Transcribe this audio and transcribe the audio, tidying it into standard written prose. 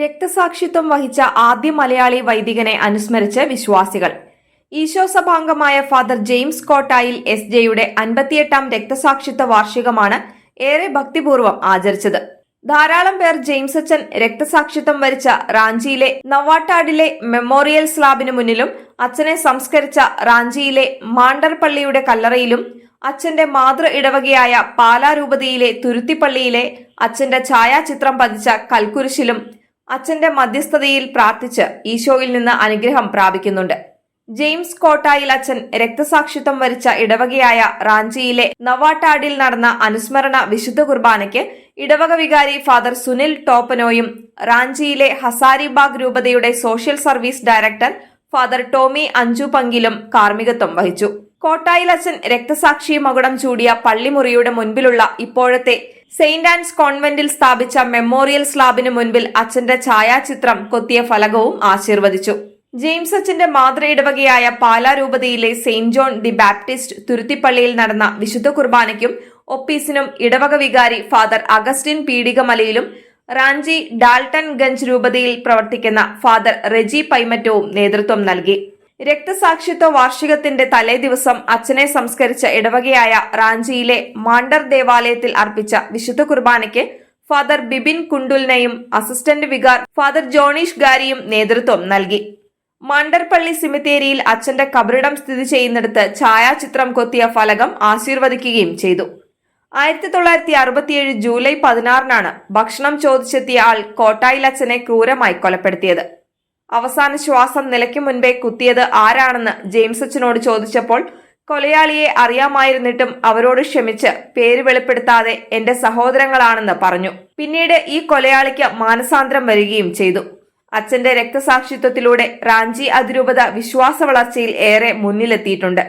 രക്തസാക്ഷിത്വം വഹിച്ച ആദ്യ മലയാളി വൈദികനെ അനുസ്മരിച്ച് വിശ്വാസികൾ. ഈശോ സഭാംഗമായ ഫാദർ ജെയിംസ് കോട്ടായിൽ എസ്.ജെയുടെ 58ാം രക്തസാക്ഷിത്വ വാർഷികമാണ് ഏറെ ഭക്തിപൂർവ്വം ആചരിച്ചത്. ധാരാളം പേർ ജെയിംസ് അച്ഛൻ രക്തസാക്ഷിത്വം വരിച്ച റാഞ്ചിയിലെ നവാട്ടാടിലെ മെമ്മോറിയൽ സ്ലാബിനു മുന്നിലും അച്ഛനെ സംസ്കരിച്ച റാഞ്ചിയിലെ മാണ്ടർ പള്ളിയുടെ കല്ലറയിലും അച്ഛന്റെ മാതൃ ഇടവകയായ പാലാരൂപതയിലെ തുരുത്തിപ്പള്ളിയിലെ അച്ഛന്റെ ഛായാചിത്രം പതിച്ച കൽക്കുരിശിലും അച്ഛന്റെ മധ്യസ്ഥതയിൽ പ്രാർത്ഥിച്ച് ഈശോയിൽ നിന്ന് അനുഗ്രഹം പ്രാപിക്കുന്നുണ്ട്. ജെയിംസ് കോട്ടായിൽ അച്ഛൻ രക്തസാക്ഷിത്വം വരിച്ച ഇടവകയായ റാഞ്ചിയിലെ നവാട്ടാടിൽ നടന്ന അനുസ്മരണ വിശുദ്ധ കുർബാനയ്ക്ക് ഇടവക വികാരി ഫാദർ സുനിൽ ടോപ്പനോയും റാഞ്ചിയിലെ ഹസാരിബാഗ് രൂപതയുടെ social service director father Tomy അഞ്ചു പങ്കിലും കാർമ്മികത്വം വഹിച്ചു. കോട്ടായിൽ അച്ഛൻ രക്തസാക്ഷി മകുടം ചൂടിയ പള്ളിമുറിയുടെ മുൻപിലുള്ള ഇപ്പോഴത്തെ സെയിന്റ് ആൻസ് കോൺവെന്റിൽ സ്ഥാപിച്ച മെമ്മോറിയൽ സ്ലാബിന് മുൻപിൽ അച്ഛന്റെ ഛായാചിത്രം കൊത്തിയ ഫലകവും ആശീർവദിച്ചു. ജെയിംസ് അച്ഛന്റെ മാതൃ ഇടവകയായ പാലാരൂപതയിലെ സെയിന്റ് ജോൺ ദി ബാപ്റ്റിസ്റ്റ് തുരുത്തിപ്പള്ളിയിൽ നടന്ന വിശുദ്ധ കുർബാനയ്ക്കും ഒപ്പീസിനും ഇടവക വികാരി father Augustine പീടികമലയിലും Ranchi Dalton Ganj രൂപതയിൽ പ്രവർത്തിക്കുന്ന ഫാദർ റെജി പൈമറ്റവും നേതൃത്വം നൽകി. രക്തസാക്ഷിത്വ വാർഷികത്തിന്റെ തലേ ദിവസം അച്ഛനെ സംസ്കരിച്ച ഇടവകയായ റാഞ്ചിയിലെ മാണ്ടർ ദേവാലയത്തിൽ അർപ്പിച്ച വിശുദ്ധ കുർബാനയ്ക്ക് ഫാദർ ബിബിൻ കുണ്ടുലിനെയും അസിസ്റ്റന്റ് വികാർ ഫാദർ ജോണീഷ് ഗാരിയും നേതൃത്വം നൽകി. മാണ്ടർപള്ളി സിമിത്തേരിയിൽ അച്ഛന്റെ കബറിടം സ്ഥിതി ചെയ്യുന്നിടത്ത് ഛായാചിത്രം കൊത്തിയ ഫലകം ആശീർവദിക്കുകയും ചെയ്തു. 1967 ജൂലൈ 16 ഭക്ഷണം ചോദിച്ചെത്തിയ ആൾ കോട്ടായിൽ അച്ഛനെ ക്രൂരമായി കൊലപ്പെടുത്തിയത്. അവസാന ശ്വാസം നിലയ്ക്ക് മുൻപേ കുത്തിയത് ആരാണെന്ന് ജെയിംസ് അച്ഛനോട് ചോദിച്ചപ്പോൾ കൊലയാളിയെ അറിയാമായിരുന്നിട്ടും അവരോട് ക്ഷമിച്ച് പേര് വെളിപ്പെടുത്താതെ എന്റെ സഹോദരങ്ങളാണെന്ന് പറഞ്ഞു. പിന്നീട് ഈ കൊലയാളിക്ക് മാനസാന്തരം വരികയും ചെയ്തു. അച്ഛന്റെ രക്തസാക്ഷിത്വത്തിലൂടെ റാഞ്ചി അതിരൂപത വിശ്വാസ വളർച്ചയിൽ ഏറെ മുന്നിലെത്തിയിട്ടുണ്ട്.